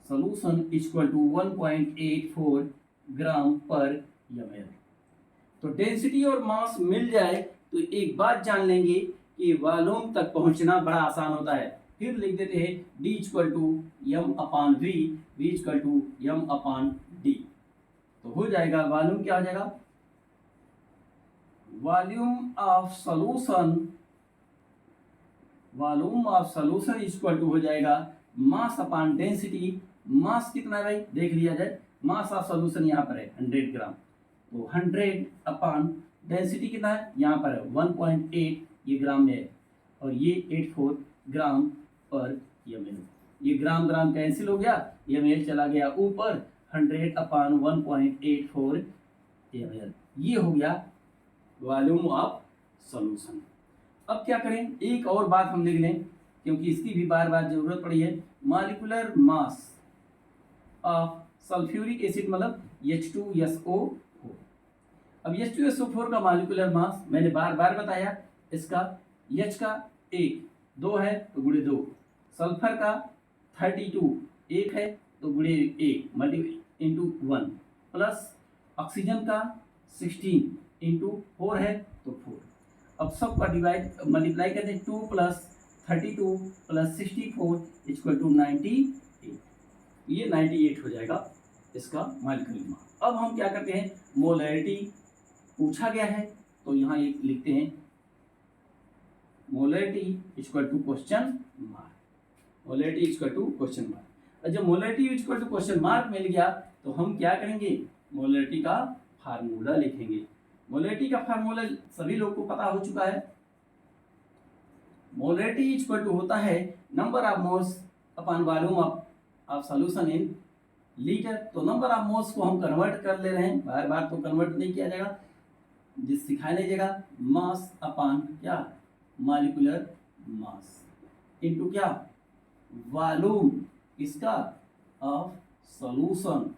solution equal to 1.84 gram per ml। तो डेंसिटी और मास मिल जाए तो एक बात जान लेंगे कि वॉल्यूम तक पहुंचना बड़ा आसान होता है। फिर लिख देते हैं D equal to m upon V, V equal to m upon D। तो हो जाएगा वॉल्यूम, क्या हो जाएगा, volume of solution equal to हो जाएगा मास अपान डेंसिटी। मास कितना है भाई, देख लिया जाए, मास ऑफ सॉल्यूशन यहाँ पर है 100 ग्राम, तो 100 अपान डेंसिटी कितना है, यहाँ पर है 1.8, ये ग्राम में है, और ये 84 ग्राम पर ml। ये ग्राम ग्राम कैंसिल हो गया, ml चला गया ऊपर, 100 अपान 1.84 ml, ये हो गया वॉल्यूम ऑफ सॉल्यूशन। अब क्या करें, एक और बात हम लिख लें क्योंकि इसकी भी बार बार जरूरत पड़ी है, molecular mass of sulphuric acid मतलब H2SO4। अब H2SO4 का मॉलिक्यूलर मास मैंने बार बार बताया, इसका H का 1, 2 है तो गुणे 2, सल्फर का 32, 1 है तो गुणे 1 मल्टी इंटू 1, प्लस ऑक्सीजन का 16 इंटू 4 है तो 4। अब सबका डिवाइड मल्टीप्लाई करते हैं, 2 प्लस 32 प्लस 64 इक्वल टू 98, ये 98 हो जाएगा इसका मॉलिक्यूलर मास। अब हम क्या करते हैं, मोलैरिटी पूछा गया है तो यहाँ एक लिखते हैं molarity equal to question mark, molarity equal to question mark. और जब molarity equal to question mark मिल गया तो हम क्या करेंगे, मोलैरिटी का फार्मूला लिखेंगे। मोलैरिटी का फार्मूला सभी लोग को पता हो चुका है, मोलैरिटी इक्वल टू होता है number of moles upon volume of solution in litre. तो नंबर ऑफ मोल्स को हम कन्वर्ट कर ले रहे हैं, बार बार तो कन्वर्ट नहीं किया जाएगा, जिस सिखाया नहीं जाएगा, मास अपॉन क्या, मॉलिक्यूलर मास इनटू क्या, वॉल्यूम किसका, ऑफ सॉल्यूशन।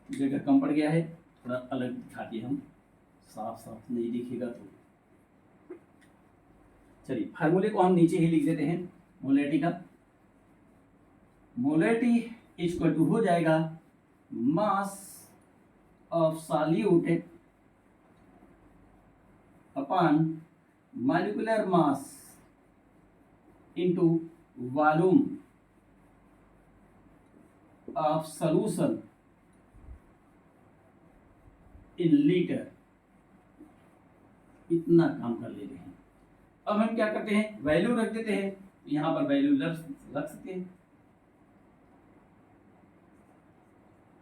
जगह कम पड़ गया है, थोड़ा अलग दिखाते हैं हम, साफ साफ नहीं दिखेगा तो चलिए फार्मूले को हम नीचे ही लिख देते हैं। मोलैरिटी का, मोलैरिटी इक्वल टू हो जाएगा mass of solute upon molecular mass into volume of solution in litre. इतना काम कर लेते हैं। अब हम क्या करते हैं, वैल्यू रख देते हैं, यहां पर वैल्यू रख सकते हैं।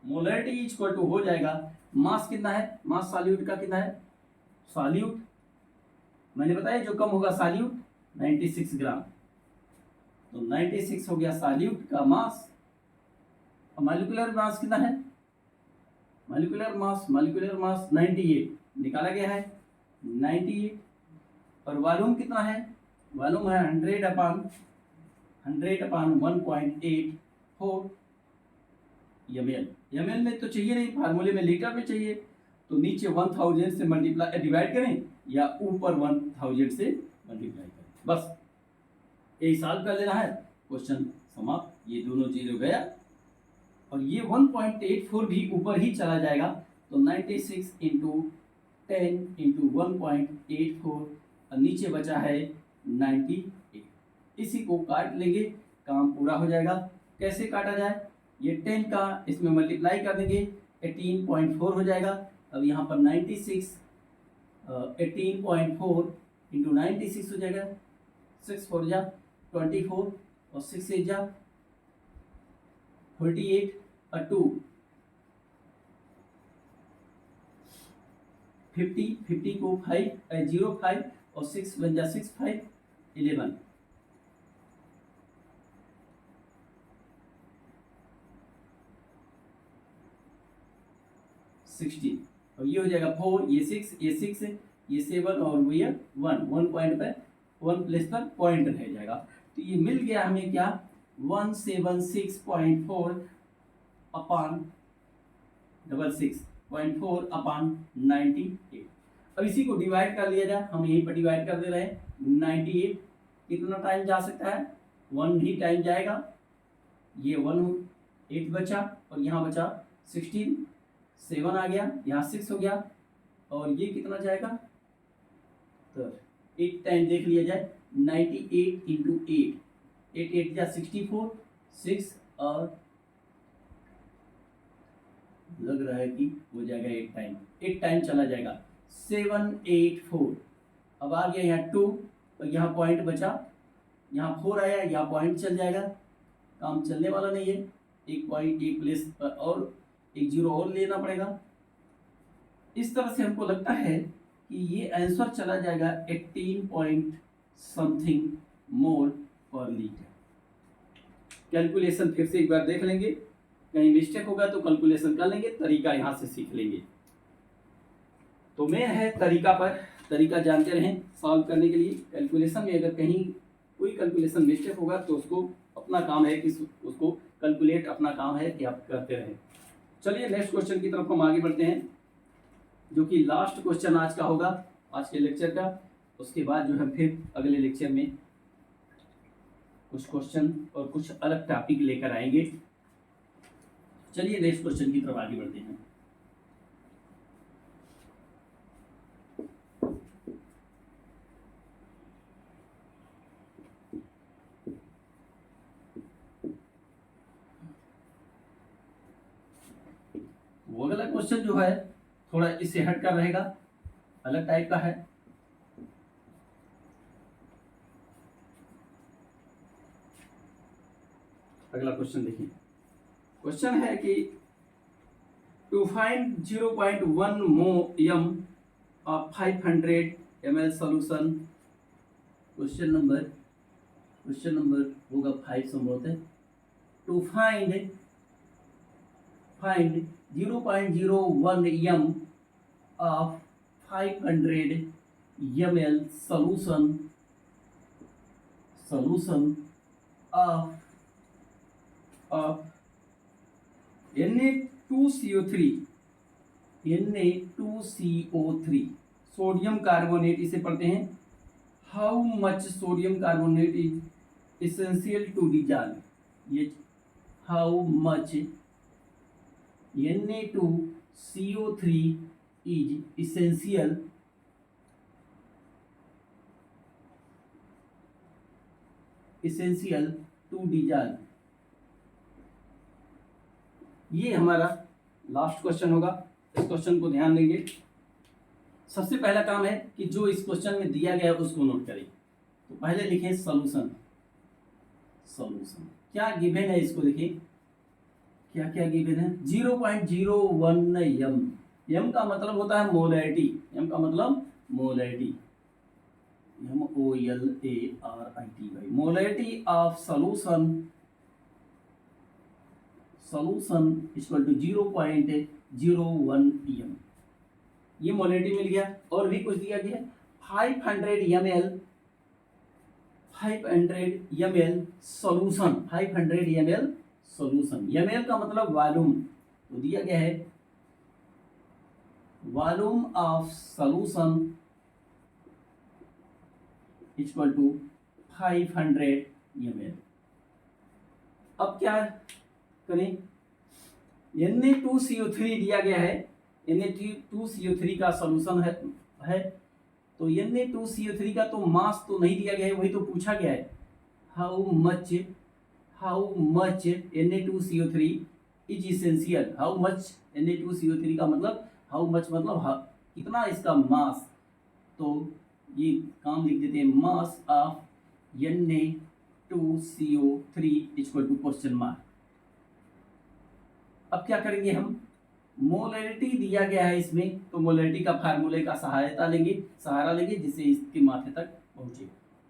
मोलैरिटी इक्वल टू हो जाएगा, मास कितना है, मास सॉल्यूट का कितना है, सॉल्यूट मैंने बताया जो कम होगा सॉल्यूट 96 ग्राम, तो 96 हो गया सॉल्यूट का मास। मॉलिक्यूलर मास कितना है, मॉलिक्यूलर मास 98 निकाला गया है 98, और वॉल्यूम कितना है, वॉल्यूम है 100 अपान 1.84 ml। ml में तो चाहिए नहीं, फार्मूले में लीटर में चाहिए, तो नीचे 1000 से मल्टीप्लाई डिवाइड करें या ऊपर 1000 से मल्टीप्लाई करें, बस यही सॉल्व कर लेना है, क्वेश्चन समाप्त। ये दोनों चीज़ हो गया और ये 1.84 भी ऊपर ही चला जाएगा, तो 96 इंटू 10 इंटू 1.84 और नीचे बचा है 98। इसी को काट लेंगे, काम पूरा हो जाएगा। कैसे काटा जाए, ये 10 का इसमें मल्टीप्लाई कर देंगे, 18.4 हो जाएगा। अब यहाँ पर 96 18.4 इंटू 96 हो जाएगा, 6 4 जा 24 और 6 8 जा 48 और 2 50, 50 को 0 5 और 6 1 जा 6 5 11 16 और ये हो जाएगा 4, ये 6 ये 6 ये 7 और ये 1 पॉइंट पर 1 प्लेस पर पॉइंट रह जाएगा। तो ये मिल गया हमें क्या 176.4 अपान 66.4 अपान 98। अब इसी को डिवाइड कर लिया जाए, हम यहीं पर डिवाइड कर दे रहे हैं। 98 कितना टाइम जा सकता है, 1 ही टाइम जाएगा। ये 8 बचा और यहाँ बचा 16, 7 आ गया, यहाँ 6 हो गया और ये कितना जाएगा, तो 8 टाइम देख लिया जाए। 98 इंटू 8, 8 8 जा 64, 6 और लग रहा है कि हो जाएगा 8 टाइम चला जाएगा 7 8 4। अब आ गया यहाँ 2 और यहाँ पॉइंट बचा, यहाँ 4 आया, यहाँ पॉइंट चल जाएगा, काम चलने वाला नहीं है। एक पॉइंट एक प्लेस पर और एक जीरो और लेना पड़ेगा। इस तरह से हमको लगता है कि ये आंसर चला जाएगा 18 पॉइंट समथिंग मोल पर लीटर। कैलकुलेशन फिर से एक बार देख लेंगे, कहीं मिस्टेक होगा तो कैलकुलेशन कर लेंगे, तरीका यहाँ से सीख लेंगे। तो मैं है तरीका पर, तरीका जानते रहें सॉल्व करने के लिए। कैलकुलेशन में अगर कहीं कोई कैलकुलेशन मिस्टेक होगा तो उसको अपना काम है कि उसको कैलकुलेट अपना काम है कि आप करते रहें। चलिए नेक्स्ट क्वेश्चन की तरफ हम आगे बढ़ते हैं, जो कि लास्ट क्वेश्चन आज का होगा, आज के लेक्चर का। उसके बाद जो है फिर अगले लेक्चर में कुछ क्वेश्चन और कुछ अलग टॉपिक लेकर आएंगे। चलिए नेक्स्ट क्वेश्चन की तरफ आगे बढ़ते हैं। वो अगला क्वेश्चन जो है थोड़ा इससे हट कर रहेगा, अलग टाइप का है। अगला क्वेश्चन देखिए, क्वेश्चन है कि to find 0.1 mol of 500 ml solution. Question number होगा 5 संभवत है। To find 0.01 m of 500 ml solution of Na2CO3 sodium carbonate, इसे पढ़ते हैं how much sodium carbonate is essential to dissolve. ये how much Na2CO3 is essential to dissolve। ये हमारा लास्ट क्वेश्चन होगा। इस क्वेश्चन को ध्यान देंगे। सबसे पहला काम है कि जो इस क्वेश्चन में दिया गया है उसको नोट करें। तो पहले लिखें सॉल्यूशन क्या गिवन है, इसको देखें क्या क्या गिवन है। 0.01 m का मतलब होता है मोलैरिटी, m का मतलब molarity, MOLARITY, molarity of solution equal to 0.01 m। ये मोलैरिटी मिल गया। और भी कुछ दिया गया है 500 ml solution, 500 ml solution, ml का मतलब वॉल्यूम, तो दिया गया है volume of solution equal to 500 ml। अब क्या करें, Na2CO3 दिया गया है, Na2CO3 का सॉल्यूशन है तो Na2CO3 का तो मास तो नहीं दिया गया है, वही तो पूछा गया है। How much Na2CO3 is essential. How much Na2CO3 का मतलब हाउ मच मतलब कितना इसका मास, तो ये काम लिख देते हैं, mass of Na2CO3 equal to question mark. अब क्या करेंगे हम, मोलैरिटी दिया गया है इसमें, तो मोलैरिटी का फार्मूले का सहारा लेंगे जिससे इसके माथे तक पहुंचे।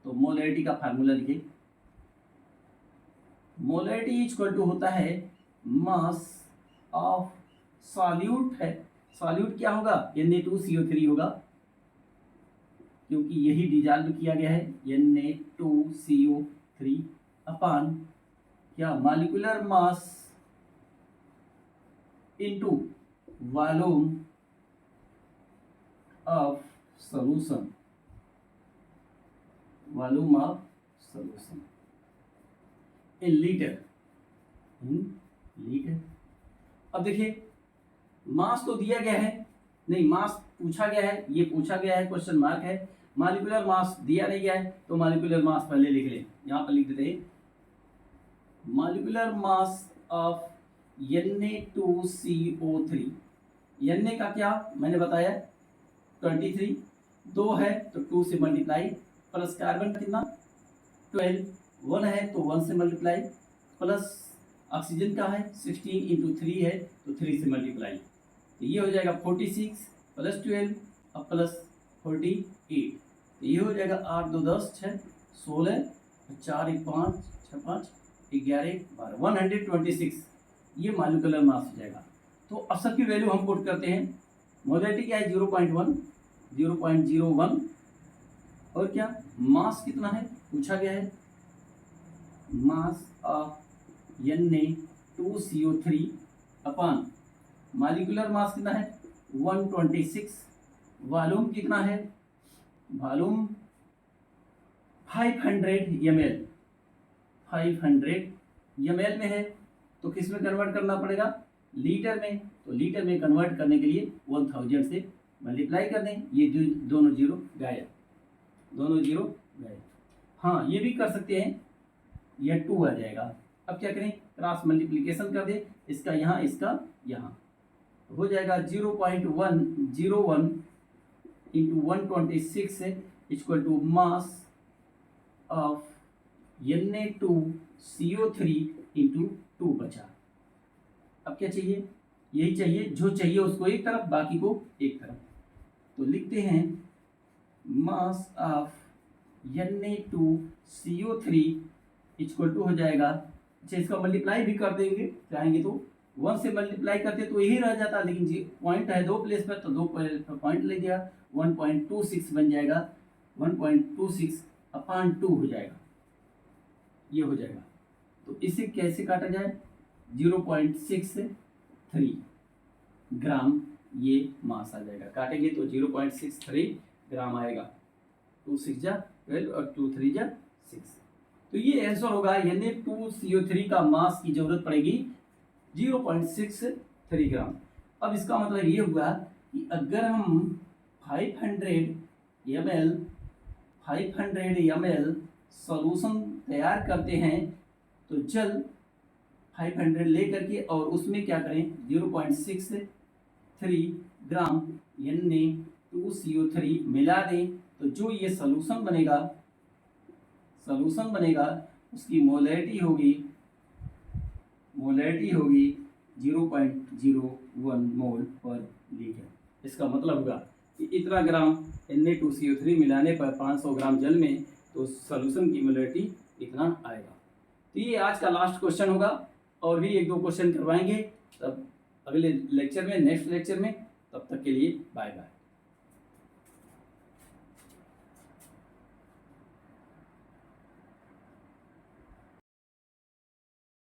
तो मोलैरिटी का फार्मूला लिखे, मोलैरिटी इक्वल टू होता है मास ऑफ सॉल्यूट है, सॉल्यूट क्या होगा, Na2CO3 होगा, क्योंकि यही डिजॉल्व किया गया है, Na2CO3 अपान क्या, molecular mass into volume of solution, volume of solution in litre, अब देखिए मास तो दिया गया है, नहीं मास पूछा गया है, ये पूछा गया है, क्वेश्चन मार्क है। मॉलिक्यूलर मास दिया नहीं गया है, तो मॉलिक्यूलर मास पहले लिख लें, यहाँ पर लिख देते हैं molecular mass of Na2CO3। Na का क्या मैंने बताया 23, 2 है तो 2 से मल्टीप्लाई, प्लस कार्बन कितना 12, 1 है तो 1 से मल्टीप्लाई, प्लस ऑक्सीजन का है 16 इंटू 3 है तो 3 से मल्टीप्लाई, तो ये हो जाएगा 46 प्लस 12 अब प्लस 48, तो ये हो जाएगा 8 2 10 6 16 4 1 5 6 5 11 12 126, ये मॉलिक्यूलर मास हो जाएगा। तो अब सबकी वैल्यू हम पुट करते हैं, मोलैरिटी क्या है 0.1 0.01, और क्या मास कितना है पूछा गया है, mass of Na2CO3 upon molecular mass कितना है 126, वॉल्यूम कितना है, वॉल्यूम 500 ml, 500 ml में है तो किस में कन्वर्ट करना पड़ेगा, लीटर में, तो लीटर में कन्वर्ट करने के लिए 1000 से मल्टीप्लाई कर दें, ये दोनों जीरो गायब, दोनों जीरो गायब। हाँ ये भी कर सकते हैं, यह 2 आ जाएगा। अब क्या करें, क्रॉस मल्टीप्लिकेशन कर दे, इसका यहाँ इसका यहाँ, हो जाएगा 0.101 into 126 equal to mass of Na2CO3 into 2 बचा। अब क्या चाहिए, यही चाहिए, जो चाहिए उसको एक तरफ बाकी को एक तरफ, तो लिखते हैं mass of Na2CO3 equal to हो जाएगा, अच्छा इसका मल्टीप्लाई भी कर देंगे चाहेंगे तो, 1 से मल्टीप्लाई करते तो यही रह जाता, लेकिन जी पॉइंट है 2 प्लेस पर तो 2 पॉइंट ले गया, 1.26 बन जाएगा, 1.26 अपान 2 हो जाएगा, ये हो जाएगा। तो इसे कैसे काटा जाए, 0.63 ग्राम ये मास आ जाएगा, काटेंगे तो 0.63 ग्राम आएगा, 2 6 जा 12 और 2 3 जा 6, तो ये आंसर होगा। Na2CO3 का मास की जरूरत पड़ेगी 0.63 ग्राम। अब इसका मतलब ये हुआ कि अगर हम 500 ml सॉल्यूशन तैयार करते हैं तो जल 500 ले करके और उसमें क्या करें 0.63 ग्राम Na2CO3 मिला दें, तो जो ये सॉल्यूशन बनेगा उसकी मोलैरिटी होगी 0.01 मोल पर लीटर। इसका मतलब होगा कि इतना ग्राम Na2CO3 मिलाने पर 500 ग्राम जल में तो सॉल्यूशन की मोलैरिटी इतना आएगा। तो ये आज का लास्ट क्वेश्चन होगा, और भी 1-2 क्वेश्चन करवाएंगे तब अगले लेक्चर में, नेक्स्ट लेक्चर में। तब तक के लिए बाय बाय।